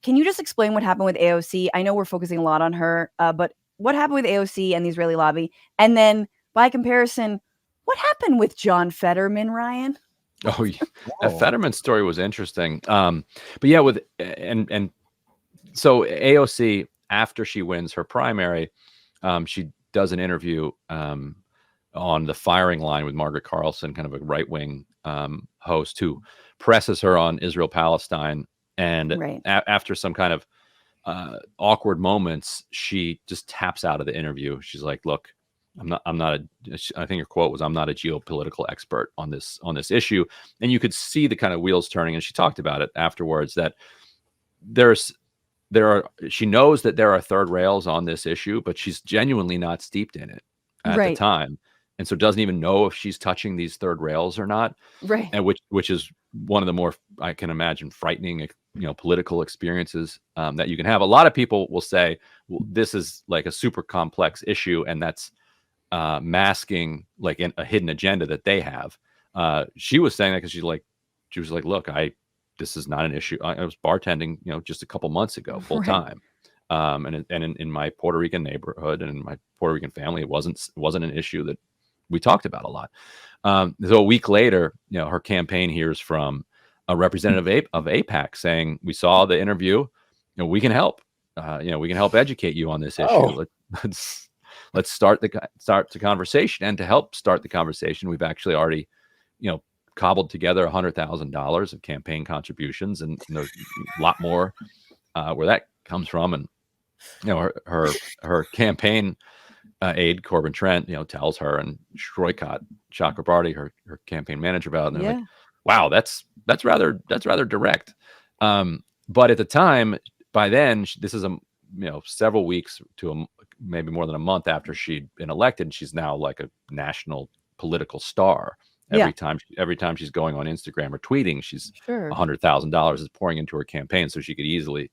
can you just explain what happened with AOC? I know we're focusing a lot on her, but what happened with AOC and the Israeli lobby? And then by comparison, what happened with John Fetterman, Ryan? Oh, yeah. That Fetterman story was interesting. But yeah, and so AOC, after she wins her primary, she does an interview on the firing line with Margaret Carlson, kind of a right-wing host who presses her on Israel-Palestine. And after some kind of awkward moments, she just taps out of the interview. She's like, look, I think her quote was, "I'm not a geopolitical expert on this issue." And you could see the kind of wheels turning. And she talked about it afterwards, that she knows that there are third rails on this issue, but she's genuinely not steeped in it at the time. And so doesn't even know if she's touching these third rails or not. Right. And which is one of the more, I can imagine, frightening, political experiences that you can have. A lot of people will say, well, this is like a super complex issue, and that's masking like a hidden agenda that they have. She was saying that because she was like, look, this is not an issue. I was bartending, just a couple months ago, full time. And in my Puerto Rican neighborhood and in my Puerto Rican family, it wasn't an issue that we talked about a lot. So a week later, her campaign hears from a representative of AIPAC saying, we saw the interview, we can help. We can help educate you on this issue. Let's start the conversation. And to help start the conversation, we've actually already, cobbled together $100,000 of campaign contributions, and there's a lot more where that comes from. And her campaign aide Corbin Trent, tells her, and Shroycott Chakrabarty, her campaign manager, about it. And they're like, wow, that's rather direct. But at the time, by then, this is several weeks to maybe more than a month after she'd been elected, and she's now like a national political star. Every time she's going on Instagram or tweeting, she's $100,000 is pouring into her campaign, so she could easily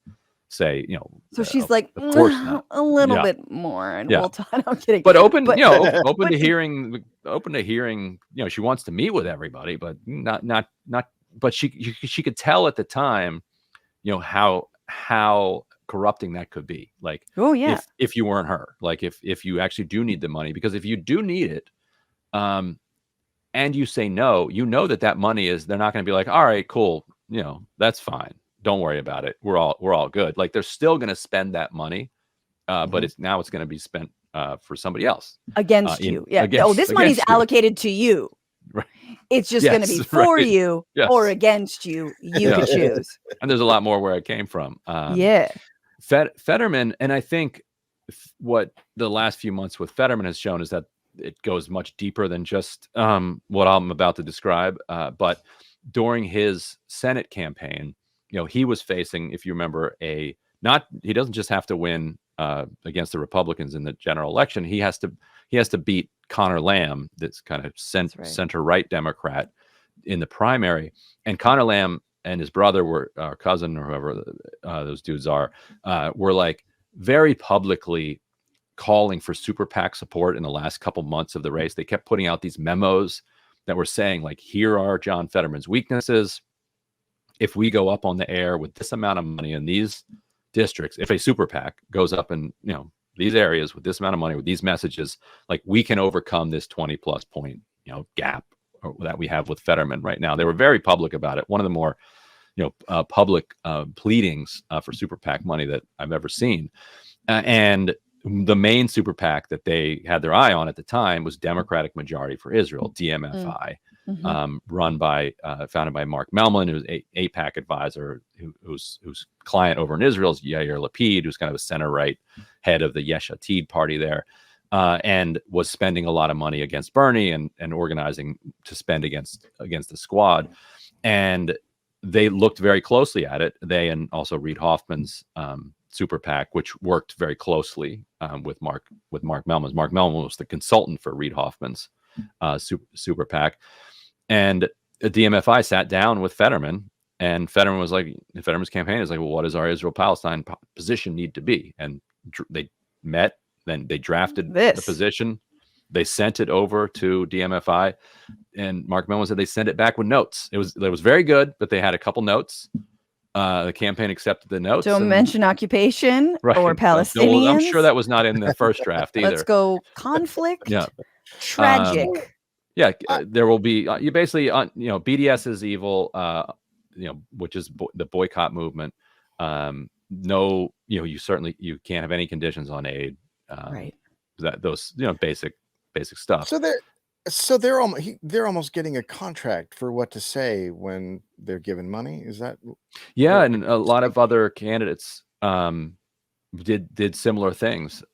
say, So she's like, of course not. A little bit more, and we'll talk. I'm kidding. But open to hearing. She wants to meet with everybody, but not. But she could tell at the time, how corrupting that could be. Like, if you weren't her, like if you actually do need the money, because if you do need it, and you say no, that money is, they're not going to be like, all right, cool, that's fine, don't worry about it, we're all good. Like, they're still going to spend that money, but it's going to be spent for somebody else against you. This money's allocated to you. Right. It's just going to be for you or against you. You can choose. And there's a lot more where it came from. Fetterman, and I think what the last few months with Fetterman has shown is that it goes much deeper than just what I'm about to describe. But during his Senate campaign, he was facing, if you remember, he doesn't just have to win against the Republicans in the general election. He has to beat Connor Lamb, this kind of center-right Democrat, in the primary. And Connor Lamb and his brother were, our cousin or whoever those dudes are, were like very publicly calling for super PAC support in the last couple months of the race. They kept putting out these memos that were saying, like, here are John Fetterman's weaknesses. If we go up on the air with this amount of money in these districts, if a super PAC goes up in these areas with this amount of money, with these messages, like, we can overcome this 20+ point gap that we have with Fetterman right now. They were very public about it. One of the more public pleadings for super PAC money that I've ever seen. And the main super PAC that they had their eye on at the time was Democratic Majority for Israel, DMFI, founded by Mark Melman, who's an AIPAC advisor, whose client over in Israel is Yair Lapid, who's kind of a center-right head of the Yesh Atid party there, and was spending a lot of money against Bernie and organizing to spend against the Squad. And they looked very closely at it. They, and also Reid Hoffman's super PAC, which worked very closely with Mark Melman's. Mark Melman was the consultant for Reid Hoffman's super PAC. And DMFI sat down with Fetterman, and Fetterman was like, Fetterman's campaign is like, well, what does our Israel-Palestine position need to be? And they met, then they drafted the position. They sent it over to DMFI, and Mark Mellon said they sent it back with notes. It was very good, but they had a couple notes. The campaign accepted the notes. Don't mention occupation or Palestinians. I'm sure that was not in the first draft either. Let's go conflict. Yeah. Tragic. There will be you basically BDS is evil, which is the boycott movement. No, you can't have any conditions on aid. Right. Those basic stuff. So they're almost getting a contract for what to say when they're given money. Is that? Yeah, and a lot of other candidates did similar things.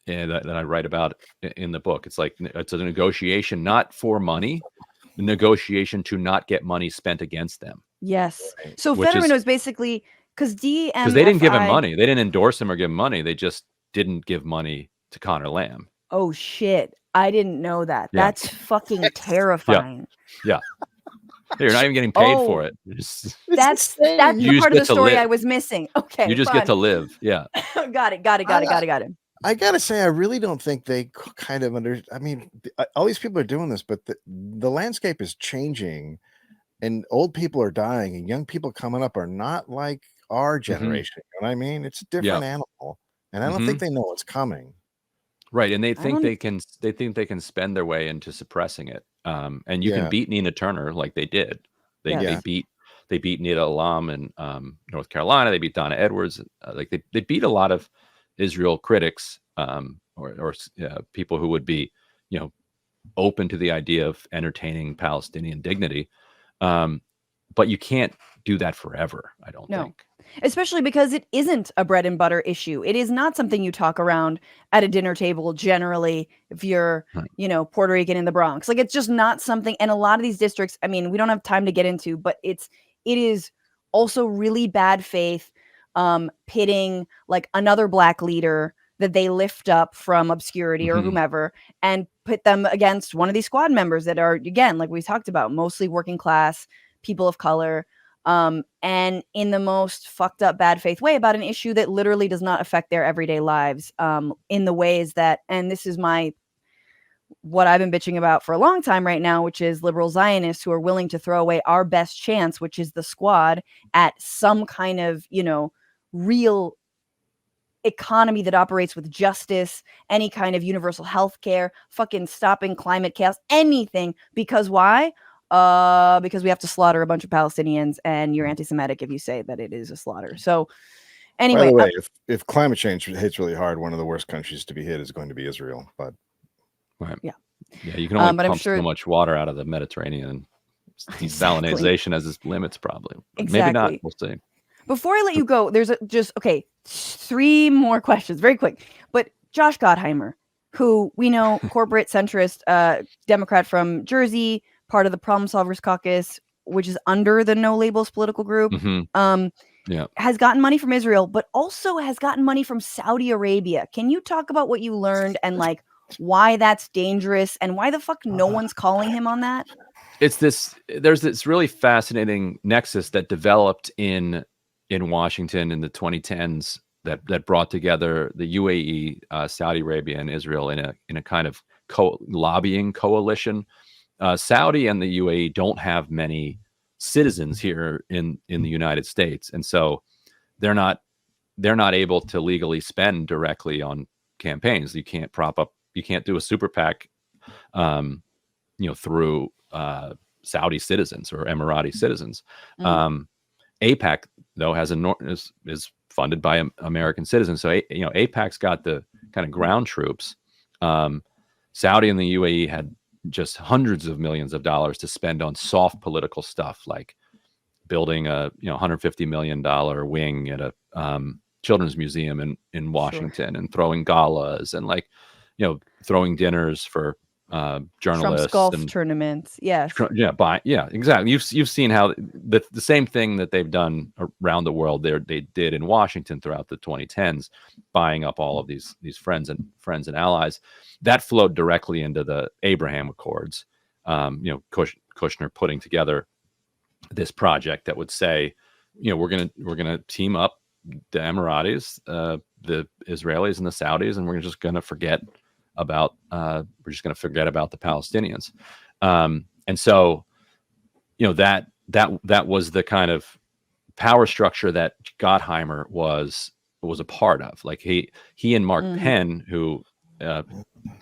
And that I write about in the book. It's like it's a negotiation not for money, a negotiation to not get money spent against them. Yes. So Fetterman was basically because they didn't give him money. They didn't endorse him or give him money. They just didn't give money to Connor Lamb. Oh shit! I didn't know that. Yeah. That's fucking terrifying. Yeah. You're not even getting paid for it. That's the part of the story I was missing. Okay. You just get to live. Yeah. Got it. I gotta say, I really don't think they kind of I mean, all these people are doing this, but the landscape is changing, and old people are dying, and young people coming up are not like our generation. You know what I mean? It's a different animal, and I don't think they know what's coming. Right, and they think they can spend their way into suppressing it. And you can beat Nina Turner like they did. They beat Nita Alam in North Carolina. They beat Donna Edwards. They beat a lot of Israel critics or people who would be open to the idea of entertaining Palestinian dignity. But you can't do that forever, I don't think. Especially because it isn't a bread and butter issue. It is not something you talk around at a dinner table generally if you're, Puerto Rican in the Bronx. Like, it's just not something. And a lot of these districts, I mean, we don't have time to get into, but it is also really bad faith, pitting like another Black leader that they lift up from obscurity or whomever and put them against one of these squad members that are, again, like we talked about, mostly working class, people of color. And in the most fucked up bad faith way about an issue that literally does not affect their everyday lives, in the ways that, and this is what I've been bitching about for a long time right now, which is liberal Zionists who are willing to throw away our best chance, which is the squad, at some kind of, real economy that operates with justice, any kind of universal health care, fucking stopping climate chaos, anything. Because why? Because we have to slaughter a bunch of Palestinians, and you're anti-Semitic if you say that it is a slaughter. So anyway, by the way, if climate change hits really hard, one of the worst countries to be hit is going to be Israel. But you can only pump so much water out of the Mediterranean. Desalinization has its limits, probably. Maybe not. We'll see. Before I let you go, there's 3 more questions, very quick. But Josh Gottheimer, who we know, corporate centrist Democrat from Jersey, part of the Problem Solvers Caucus, which is under the No Labels political group, has gotten money from Israel, but also has gotten money from Saudi Arabia. Can you talk about what you learned and like why that's dangerous and why the fuck no one's calling him on that? There's this really fascinating nexus that developed in Washington in the 2010s that brought together the UAE, Saudi Arabia, and Israel in a kind of lobbying coalition. Saudi and the UAE don't have many citizens here in the United States, and so they're not able to legally spend directly on campaigns. You can't do a super PAC, through Saudi citizens or Emirati citizens. AIPAC though is funded by American citizens, so AIPAC's got the kind of ground troops. Saudi and the UAE had just hundreds of millions of dollars to spend on soft political stuff, like building a $150 million wing at a children's museum in Washington, and throwing galas and throwing dinners for journalists, Trump's golf tournaments. Yes. Exactly. You've seen how the same thing that they've done around the world they did in Washington throughout the 2010s, buying up all of these friends and allies. That flowed directly into the Abraham Accords. Kushner putting together this project that would say, we're gonna team up the Emiratis, the Israelis, and the Saudis, and we're just gonna forget about the Palestinians. And so that was the kind of power structure that Gottheimer was a part of. Like he and Mark Penn, who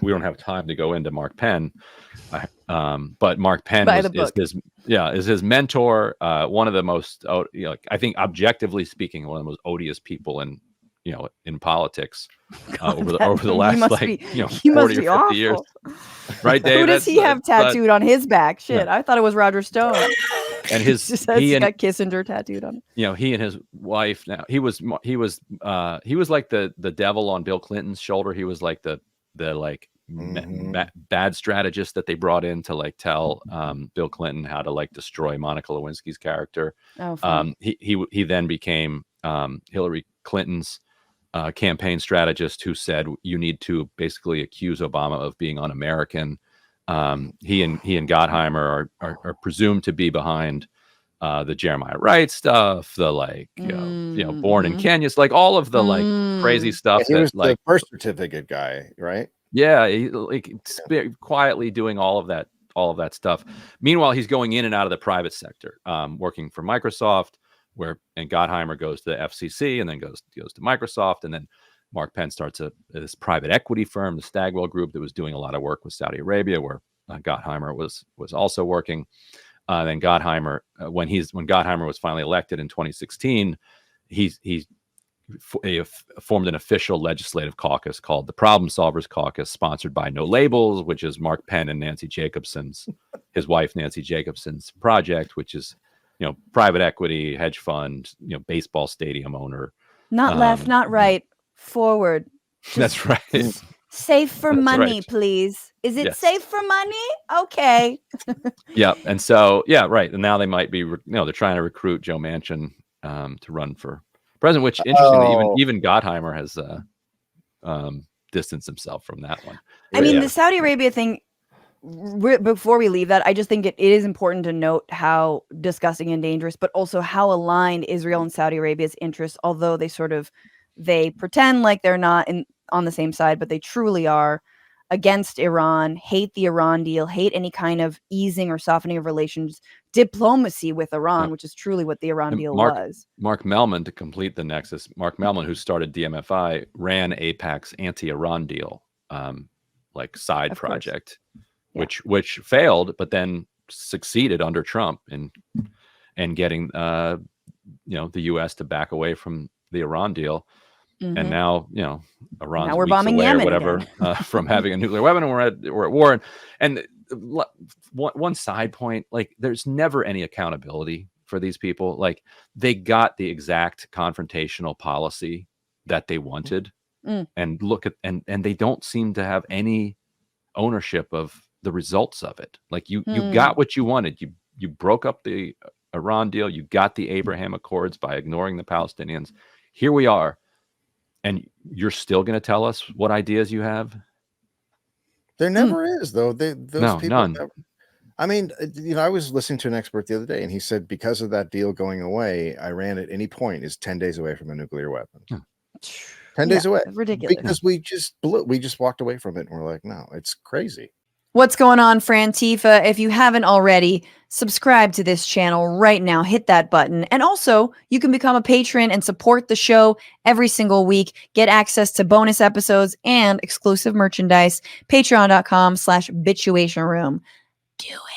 we don't have time to go into Mark Penn, but Mark Penn is his mentor. One of the most, I think, objectively speaking, one of the most odious people in politics over the last 40 or 50 years. Right, Dave? Who does he have tattooed on his back? Shit, I thought it was Roger Stone. And he got Kissinger tattooed on him. He and his wife. Now he was like the devil on Bill Clinton's shoulder. He was like the bad strategist that they brought in to like tell Bill Clinton how to like destroy Monica Lewinsky's character. He then became Hillary Clinton's campaign strategist, who said you need to basically accuse Obama of being un-American. He and Gottheimer are presumed to be behind the Jeremiah Wright stuff, the born in Kenya, like all of the like crazy stuff. He was the birth certificate guy, right? Yeah, quietly doing all of that stuff. Meanwhile, he's going in and out of the private sector, working for Microsoft, and Gottheimer goes to the FCC and then goes to Microsoft, and then Mark Penn starts this private equity firm, the Stagwell Group, that was doing a lot of work with Saudi Arabia, where Gottheimer was also working. Then Gottheimer, when Gottheimer was finally elected in 2016, he formed an official legislative caucus called the Problem Solvers Caucus, sponsored by No Labels, which is Mark Penn and his wife Nancy Jacobson's project, which is private equity, hedge fund, baseball stadium owner. Not left, not right, forward. That's right. Safe for money, please. Is it safe for money? Okay. Yeah. And so, right. And now they might be, they're trying to recruit Joe Manchin to run for president, which interestingly, even Gottheimer has distanced himself from that one. I mean, the Saudi Arabia thing, before we leave that, I just think it is important to note how disgusting and dangerous, but also how aligned Israel and Saudi Arabia's interests, although they pretend like they're not on the same side, but they truly are against Iran, hate the Iran deal, hate any kind of easing or softening of relations, diplomacy with Iran, which is truly what the Iran deal was. Mark Mellman, to complete the nexus, Mark Mellman, who started DMFI, ran AIPAC's anti-Iran deal, side project, which failed, but then succeeded under Trump in getting the U.S. to back away from the Iran deal. And now, Iran's we're bombing Yemen or whatever from having a nuclear weapon, and we're at war. And one side point, there's never any accountability for these people. Like, they got the exact confrontational policy that they wanted, and and they don't seem to have any ownership of the results of it. Like, you got what you wanted. You broke up the Iran deal. You got the Abraham Accords by ignoring the Palestinians. Here we are. And you're still going to tell us what ideas you have? There never is, though. Those people. None. I mean, I was listening to an expert the other day, and he said because of that deal going away, Iran at any point is 10 days away from a nuclear weapon. 10 days away. Ridiculous. Because we just walked away from it, and we're like, no, it's crazy. What's going on, Frantifa? If you haven't already, subscribe to this channel right now. Hit that button. And also, you can become a patron and support the show every single week. Get access to bonus episodes and exclusive merchandise. Patreon.com/Bitchuation Room. Do it.